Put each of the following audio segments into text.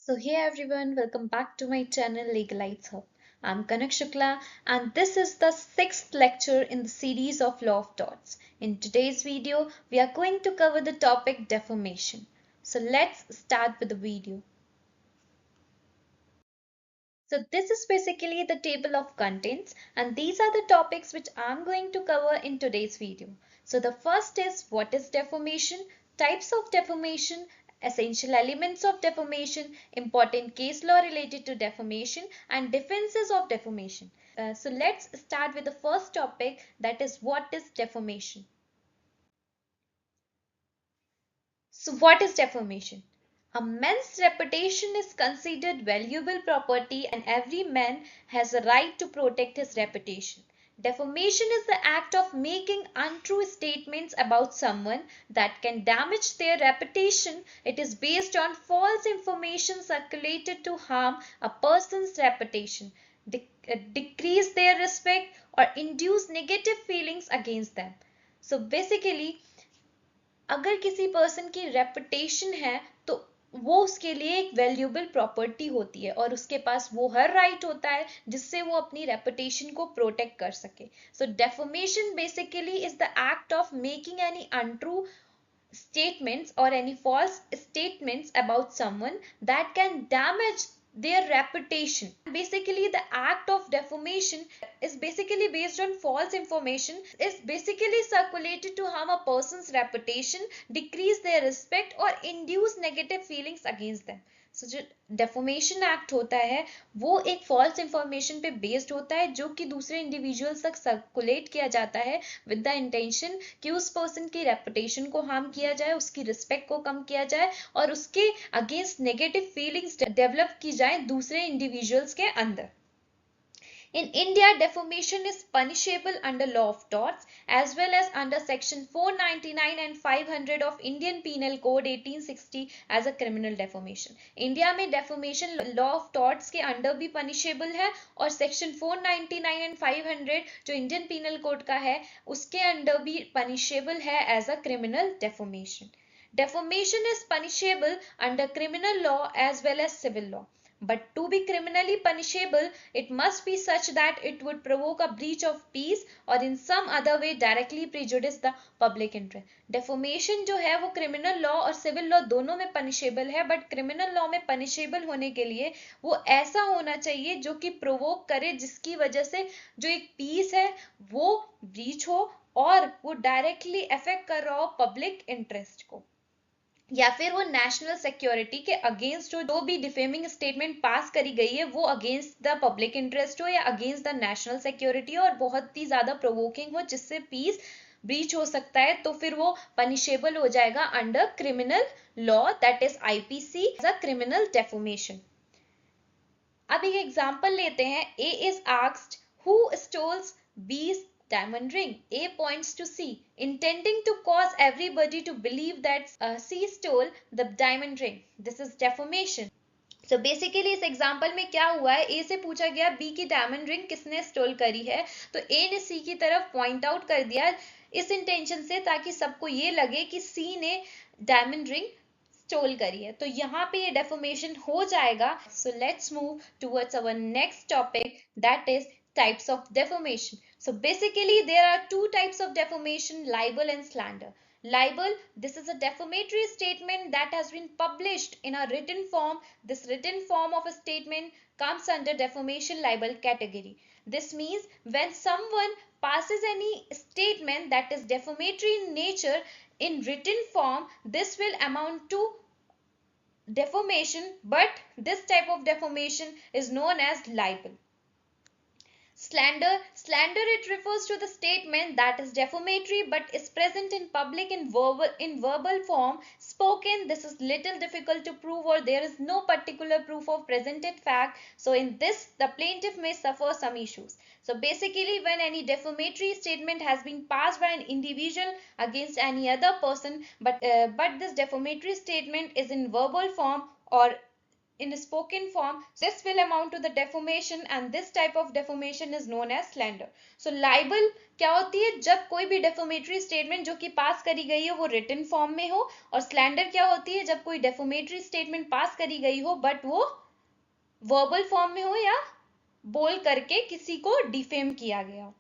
So hey everyone, welcome back to my channel Legalites Hub. I'm Kanak Shukla and this is the sixth lecture in the series of Law of Torts. In today's video, we are going to cover the topic defamation. So let's start with the video. So this is basically the table of contents and these are the topics which I'm going to cover in today's video. So the first is what is defamation, types of defamation, essential elements of defamation, important case law related to defamation and defenses of defamation. So let's start with the first topic, that is what is defamation. So what is defamation? A man's reputation is considered valuable property and every man has a right to protect his reputation. Defamation is the act of making untrue statements about someone that can damage their reputation. It is based on false information circulated to harm a person's reputation, decrease their respect, or induce negative feelings against them. So basically, अगर किसी person की reputation है तो वो उसके लिए एक valuable property होती है और उसके पास वो हर राइट होता है जिससे वो अपनी रेपुटेशन को प्रोटेक्ट कर सके. So defamation basically is the act of making any untrue statements or any false statements about someone that can damage their reputation. Basically, the act of defamation is basically based on false information, is basically circulated to harm a person's reputation, decrease their respect or induce negative feelings against them. सो जो deformation act होता है वो एक false information पे based होता है जो कि दूसरे इंडिविजुअल्स तक सर्कुलेट किया जाता है विद द इंटेंशन कि उस पर्सन की रेपुटेशन को हार्म किया जाए, उसकी रिस्पेक्ट को कम किया जाए और उसके अगेंस्ट नेगेटिव फीलिंग्स डेवलप की जाए दूसरे इंडिविजुअल्स के अंदर. In India, defamation is punishable under law of torts as well as under section 499 and 500 of Indian Penal Code 1860 as a criminal defamation. India में defamation law of torts के under भी punishable है और section 499 and 500 जो Indian Penal Code का है उसके under भी punishable है as a criminal defamation. Defamation is punishable under criminal law as well as civil law. But to be criminally punishable, it must be such that it would provoke a breach of peace or in some other way directly prejudice the public interest. Defamation जो है वो criminal law और civil law दोनों में punishable है, but criminal law में punishable होने के लिए वो ऐसा होना चाहिए जो कि provoke करे, जिसकी वजह से जो एक peace है वो breach हो और वो directly affect कर रहा हो public interest को, या फिर वो नेशनल सिक्योरिटी के अगेंस्ट हो. जो भी डिफेमिंग स्टेटमेंट पास करी गई है वो अगेंस्ट द पब्लिक इंटरेस्ट हो या अगेंस्ट द नेशनल सिक्योरिटी हो और बहुत ही ज्यादा प्रोवोकिंग हो जिससे पीस ब्रीच हो सकता है, तो फिर वो पनिशेबल हो जाएगा under criminal law, that is IPC, as a criminal defamation. अब एक एग्जांपल लेते हैं. A is asked who stoles बीस diamond ring. A points to C, intending to cause everybody to believe that C stole the diamond ring. This is defamation. So basically इस example में क्या हुआ है, ए से पूछा गया बी की डायमंड रिंग किसने स्टोल करी है, तो ए ने सी की तरफ पॉइंट आउट कर दिया इस इंटेंशन से ताकि सबको ये लगे कि सी ने डायमंड रिंग स्टोल करी है, तो यहाँ पे ये डेफोमेशन हो जाएगा. So let's move towards our next topic, that is types of defamation. So basically there are two types of defamation, libel and slander. Libel, this is a defamatory statement that has been published in a written form. This written form of a statement comes under defamation libel category. This means when someone passes any statement that is defamatory in nature in written form, this will amount to defamation, but this type of defamation is known as libel. Slander, it refers to the statement that is defamatory but is present in public in verbal form, spoken. This is little difficult to prove or there is no particular proof of presented fact. So in this, the plaintiff may suffer some issues. So basically when any defamatory statement has been passed by an individual against any other person, but this defamatory statement is in verbal form or in spoken form. This will amount to the defamation and this type of defamation is known as slander. So libel क्या होती है? जब कोई भी defamatory statement जो कि पास करी गई है वो written form में हो, और slander क्या होती है? जब कोई defamatory statement पास करी गई हो but वो verbal form में हो या बोल करके किसी को डिफेम किया गया हो.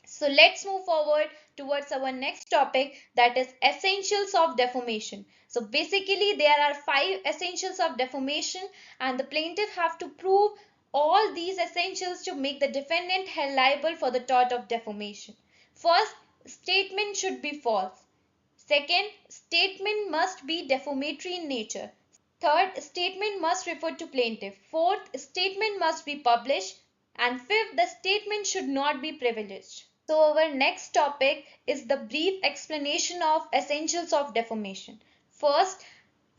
So let's move forward towards our next topic, that is essentials of defamation. So basically there are 5 essentials of defamation and the plaintiff have to prove all these essentials to make the defendant held liable for the tort of defamation. First, statement should be false. Second, statement must be defamatory in nature. Third, statement must refer to plaintiff. Fourth, statement must be published. And fifth, the statement should not be privileged. So our next topic is the brief explanation of essentials of defamation. First,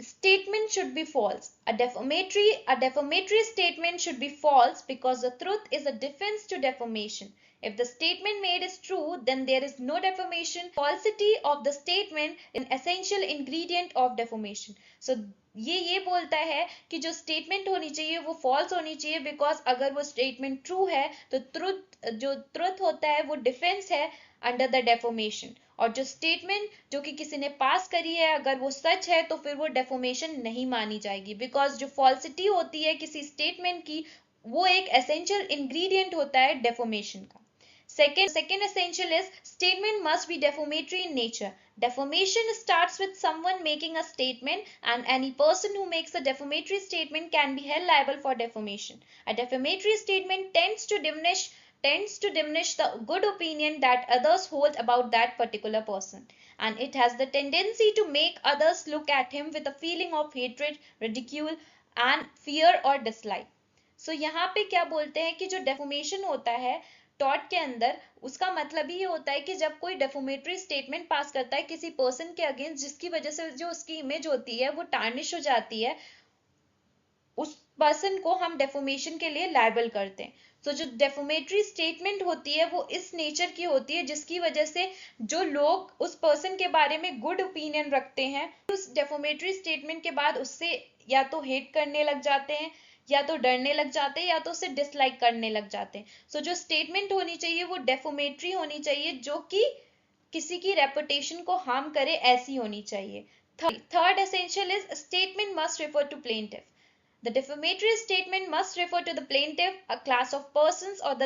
statement should be false. A defamatory statement should be false because the truth is a defense to defamation. If the statement made is true, then there is no defamation. Falsity of the statement is an essential ingredient of defamation. So ये बोलता है कि जो statement होनी चाहिए वो false होनी चाहिए, बिकॉज अगर वो स्टेटमेंट ट्रू है तो ट्रुथ होता है वो डिफेंस है अंडर द डेफोमेशन, और जो स्टेटमेंट जो कि किसी ने पास करी है अगर वो सच है तो फिर वो डेफोमेशन नहीं मानी जाएगी, बिकॉज जो फॉल्सिटी होती है किसी स्टेटमेंट की वो एक एसेंशियल इंग्रेडिएंट होता है डेफोमेशन का. Second essential is statement must be defamatory in nature. Defamation starts with someone making a statement, and any person who makes a defamatory statement can be held liable for defamation. A defamatory statement tends to diminish the good opinion that others hold about that particular person, and it has the tendency to make others look at him with a feeling of hatred, ridicule and fear or dislike. So यहाँ पे क्या बोलते हैं कि जो defamation होता है taught के अंदर, उसका मतलब ही ये होता है कि जब कोई डेफोमेटरी स्टेटमेंट पास करता है किसी पर्सन के अगेंस्ट जिसकी वजह से जो उसकी इमेज होती है वो टार्निश हो जाती है, उस पर्सन को हम डेफोमेशन के लिए लायबल करते हैं. तो जो डेफोमेटरी स्टेटमेंट होती है वो इस नेचर की होती है जिसकी वजह से जो लोग उस पर्सन के बारे में गुड ओपिनियन रखते हैं उस डेफोमेटरी स्टेटमेंट के बाद उससे या तो हेट करने लग जाते हैं या तो डरने लग जाते हैं या तो उसे डिसलाइक करने लग जाते हैं. सो जो स्टेटमेंट होनी चाहिए वो डेफोमेटरी होनी चाहिए, जो कि किसी की रेपुटेशन को हार्म करे ऐसी होनी चाहिए. Third essential is statement must refer to plaintiff. The defamatory statement must refer to the plaintiff, a class of persons, or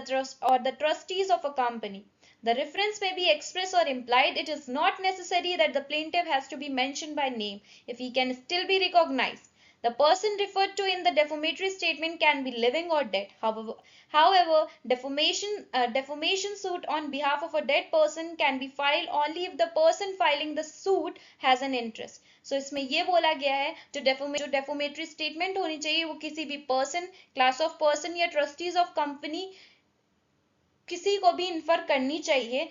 the trustees of a company. The reference may be express or implied. It is not necessary that the plaintiff has to be mentioned by name if he can still be recognized. The person referred to in the defamatory statement can be living or dead. However, defamation suit on behalf of a dead person can be filed only if the person filing the suit has an interest. So इसमें ये बोला गया है जो डेफोमेटरी statement होनी चाहिए वो किसी भी पर्सन, क्लास ऑफ पर्सन या ट्रस्टीज ऑफ कंपनी किसी को भी इन्फर करनी चाहिए,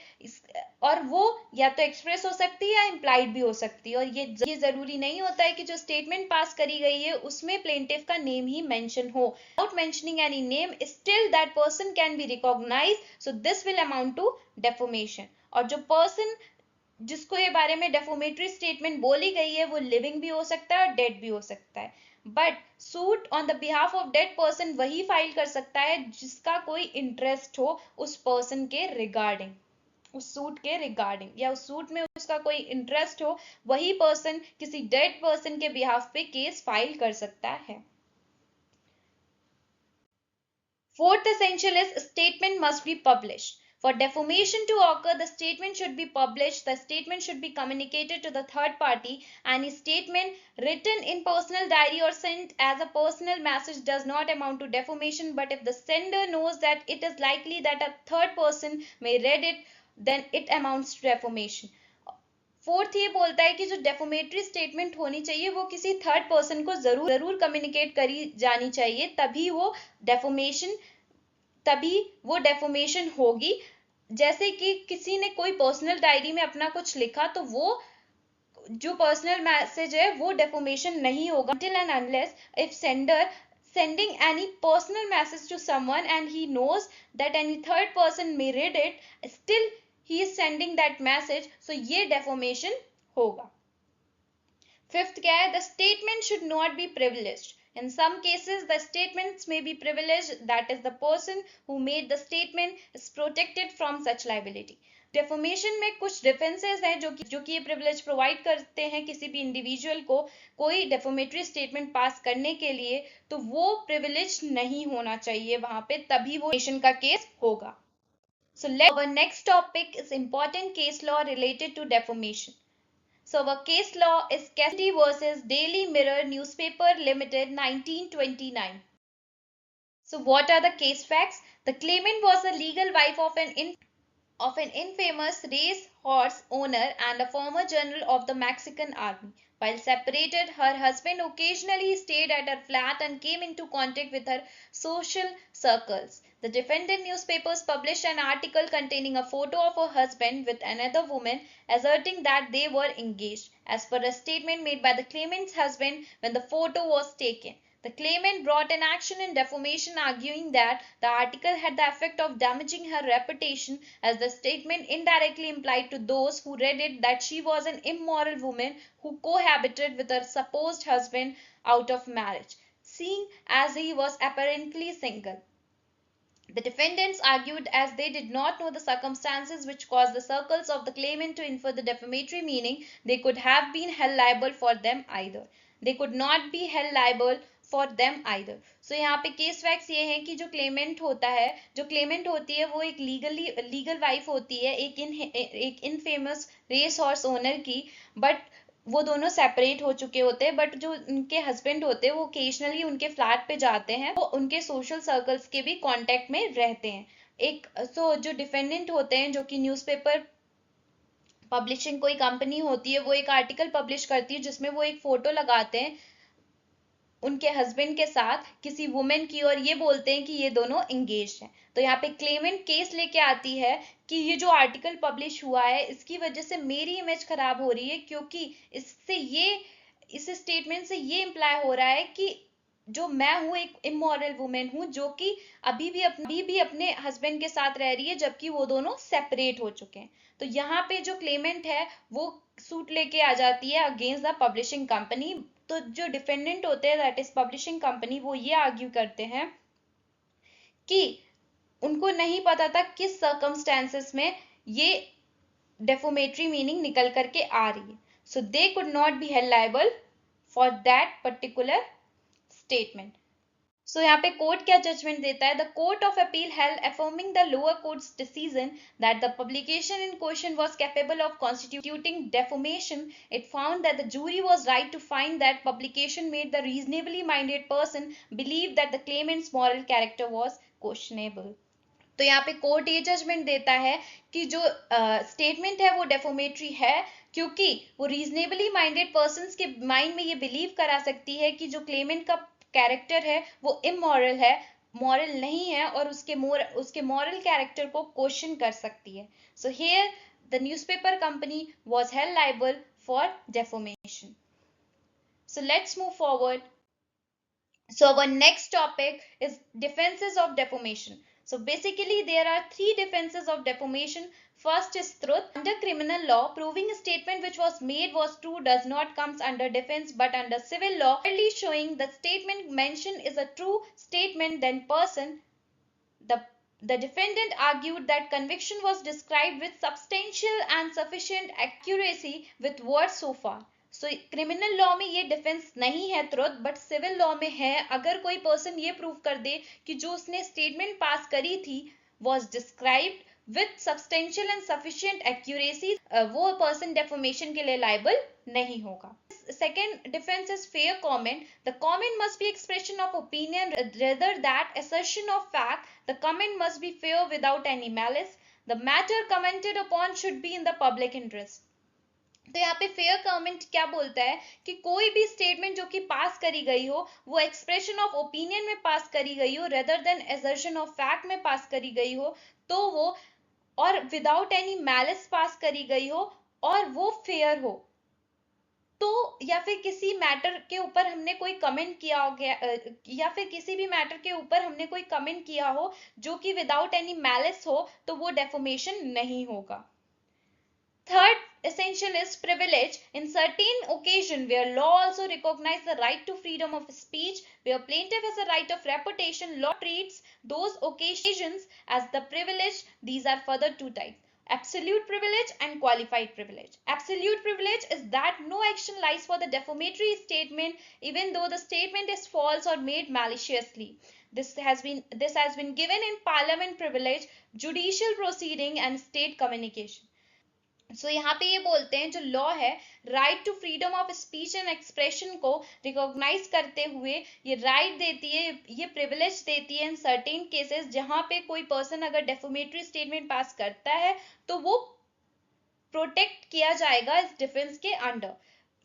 और वो या तो एक्सप्रेस हो सकती है या इम्प्लाइड भी हो सकती है. और ये जरूरी नहीं होता है कि जो स्टेटमेंट पास करी गई है उसमें प्लेंटिफ का नेम ही मेंशन हो. Without mentioning any name still that person can be recognize, so this will amount to defamation. और जो पर्सन जिसको ये बारे में डेफोमेटरी स्टेटमेंट बोली गई है वो लिविंग भी हो सकता है और डेड भी हो सकता है, but suit on the behalf of dead person वही फाइल कर सकता है जिसका कोई इंटरेस्ट हो उस पर्सन के रिगार्डिंग, उस सूट के रिगार्डिंग, या उस सूट में उसका कोई इंटरेस्ट हो, वही पर्सन किसी डेड पर्सन के बिहाफ पे केस फाइल कर सकता है. Fourth essential is statement must be published. For defamation to occur, the statement should be published. The statement should be communicated to the third party. Any statement written in personal diary or sent as a personal message does not amount to defamation, but if the sender knows that it is likely that a third person may read it, then it amounts to defamation. Fourth ये बोलता है कि जो डेफोमेटरी statement होनी चाहिए वो किसी third person को जरूर कम्युनिकेट करी जानी चाहिए, तभी वो डेफोमेशन होगी. जैसे कि किसी ने कोई पर्सनल डायरी में अपना कुछ लिखा तो वो जो पर्सनल मैसेज है वो डेफोमेशन नहीं होगा until and unless if sender sending any personal message to someone and he knows that any third person may read it, still he is sending that message, so ये deformation होगा. Fifth क्या है? The statement should not be privileged. In some cases, the statements may be privileged, that is, the person who made the statement is protected from such liability. Deformation में कुछ defences हैं जो कि ये privilege provide करते हैं किसी भी इंडिविजुअल को कोई डेफोमेटरी स्टेटमेंट पास करने के लिए, तो वो प्रिविलेज नहीं होना चाहिए वहां पे, तभी वो डेफोमेशन का केस होगा. So our next topic is important case law related to defamation. So our case law is Cassidy versus Daily Mirror Newspaper Limited 1929. So what are the case facts? The claimant was the legal wife of an infamous race horse owner and a former general of the Mexican army. While separated, her husband occasionally stayed at her flat and came into contact with her social circles. The defendant newspapers published an article containing a photo of her husband with another woman, asserting that they were engaged, as per a statement made by the claimant's husband when the photo was taken. The claimant brought an action in defamation, arguing that the article had the effect of damaging her reputation, as the statement indirectly implied to those who read it that she was an immoral woman who cohabited with her supposed husband out of marriage, seeing as he was apparently single. The defendants argued as they did not know the circumstances which caused the circles of the claimant to infer the defamatory meaning, they could have been held liable for them either. They could not be held liable for them either. So यहाँ पे case facts ये हैं कि जो Clement होता है, जो Clement होती है वो एक लीगल वाइफ होती है एक इनफेमस रेस हॉर्स ओनर की, बट वो दोनों सेपरेट हो चुके होते हैं, बट जो उनके हस्बैंड होते हैं वो ओकेजनली उनके फ्लैट पे जाते हैं, वो उनके सोशल सर्कल्स के भी कांटेक्ट में रहते हैं. जो डिफेंडेंट होते हैं, जो कि न्यूज़पेपर पब्लिशिंग कोई कंपनी होती है, वो एक आर्टिकल पब्लिश करती है जिसमें वो एक फोटो लगाते हैं उनके हस्बैंड के साथ किसी वुमेन की, और ये बोलते हैं कि ये दोनों एंगेज हैं. तो यहाँ पे क्लेमेंट केस लेके आती है कि ये जो आर्टिकल पब्लिश हुआ है इसकी वजह से मेरी इमेज खराब हो रही है, क्योंकि इस स्टेटमेंट से ये इम्प्लाई हो रहा है कि जो मैं हूँ एक इमोरल वुमेन हूँ जो कि अभी भी अपने हस्बैंड के साथ रह रही है, जबकि वो दोनों सेपरेट हो चुके हैं. तो यहाँ पे जो क्लेमेंट है वो सूट लेके आ जाती है अगेंस्ट द पब्लिशिंग कंपनी. तो जो डिफेंडेंट होते हैं दैट इज पब्लिशिंग कंपनी, वो ये आर्ग्यू करते हैं कि उनको नहीं पता था किस सर्कमस्टेंसेस में ये डेफोमेटरी मीनिंग निकल करके आ रही है. So they could not be held liable for that particular statement. So यहाँ पे कोर्ट क्या जजमेंट देता है? The court of appeal held affirming the lower courts decision that the publication in question was capable of constituting defamation. It found that the jury was right to find that publication made the reasonably minded person believe that the claimants moral character was questionable. तो यहाँ पे court ये judgement देता है कि जो statement है वो डेफोमेटरी है, क्योंकि वो रीजनेबली माइंडेड पर्सन के माइंड में ये बिलीव करा सकती है कि जो क्लेमेंट का कैरेक्टर है वो इमोरल है, मॉरल नहीं है, और उसके मॉरल कैरेक्टर को क्वेश्चन कर सकती है. So here the newspaper company was held liable for deformation. So let's move forward. So our next topic is defenses of defamation. So basically there are three defenses of defamation. First is truth. Under criminal law, proving a statement which was made was true does not comes under defense, but under civil law, clearly showing the statement mentioned is a true statement, then person. The defendant argued that conviction was described with substantial and sufficient accuracy with words so far. So criminal law में ये defence नहीं है truth, but civil law में है. अगर कोई person ये prove कर दे कि जो उसने स्टेटमेंट पास करी थी was described with substantial and sufficient accuracy, वो पर्सन डेफोमेशन के लिए लायबल नहीं होगा. Second defense is fair comment. The comment must be expression of opinion rather than assertion of fact. The comment must be fair without any malice. The matter commented upon should be in the public interest. तो यहाँ पे fair comment क्या बोलता है कि कोई भी statement जो कि पास करी गई हो वो एक्सप्रेशन ऑफ ओपिनियन में पास करी गई हो rather than assertion of fact में पास करी गई हो, तो वो और विदाउट एनी मैलिस पास करी गई हो और वो फेयर हो, तो या फिर किसी मैटर के ऊपर हमने कोई कमेंट किया हो गया या फिर किसी भी मैटर के ऊपर हमने कोई कमेंट किया हो जो कि विदाउट एनी मैलिस हो, तो वो डेफोमेशन नहीं होगा. Third essential is privilege. In certain occasion where law also recognize the right to freedom of speech, where plaintiff has a right of reputation, law treats those occasions as the privilege. These are further two types: absolute privilege and qualified privilege. Absolute privilege is that no action lies for the defamatory statement even though the statement is false or made maliciously. This has been given in parliament privilege, judicial proceeding and state communication. सो यहाँ पे ये बोलते हैं जो law है right to freedom of speech and expression को recognize करते हुए ये राइट देती है, ये प्रिविलेज देती है इन सर्टेन केसेस जहां पे कोई पर्सन अगर डेफोमेटरी स्टेटमेंट पास करता है तो वो प्रोटेक्ट किया जाएगा इस डिफेंस के अंडर.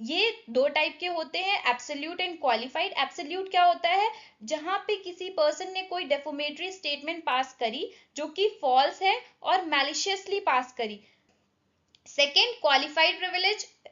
ये दो टाइप के होते हैं, एब्सोल्यूट एंड क्वालिफाइड. एब्सोल्यूट क्या होता है? जहां पे किसी पर्सन ने कोई डेफोमेटरी स्टेटमेंट पास करी जो कि फॉल्स है और मैलिशियसली पास करी. Second, qualified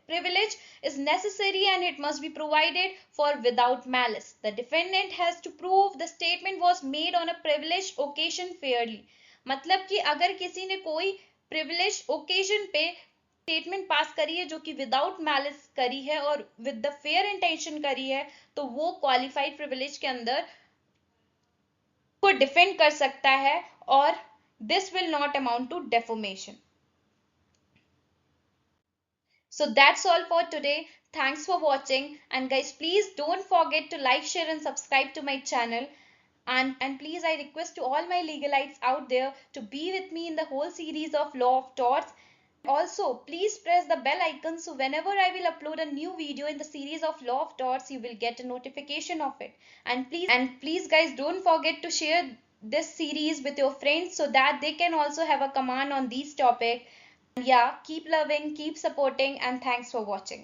privilege is necessary and it must be provided for without malice. The defendant has to prove the statement was made on a privileged occasion fairly. मतलब कि अगर किसी ने कोई privileged occasion पे स्टेटमेंट पास करी है जो कि विदाउट मैलिस करी है और विद द फेयर इंटेंशन करी है तो वो क्वालिफाइड प्रिविलेज के अंदर को डिफेंड कर सकता है और this will not amount to defamation. So that's all for today. Thanks for watching, and guys, please don't forget to like, share and subscribe to my channel. And please, I request to all my legalites out there to be with me in the whole series of Law of Torts. Also, please press the bell icon so whenever I will upload a new video in the series of Law of Torts, you will get a notification of it. And please guys, don't forget to share this series with your friends so that they can also have a command on these topics. Yeah, keep loving, keep supporting, and thanks for watching.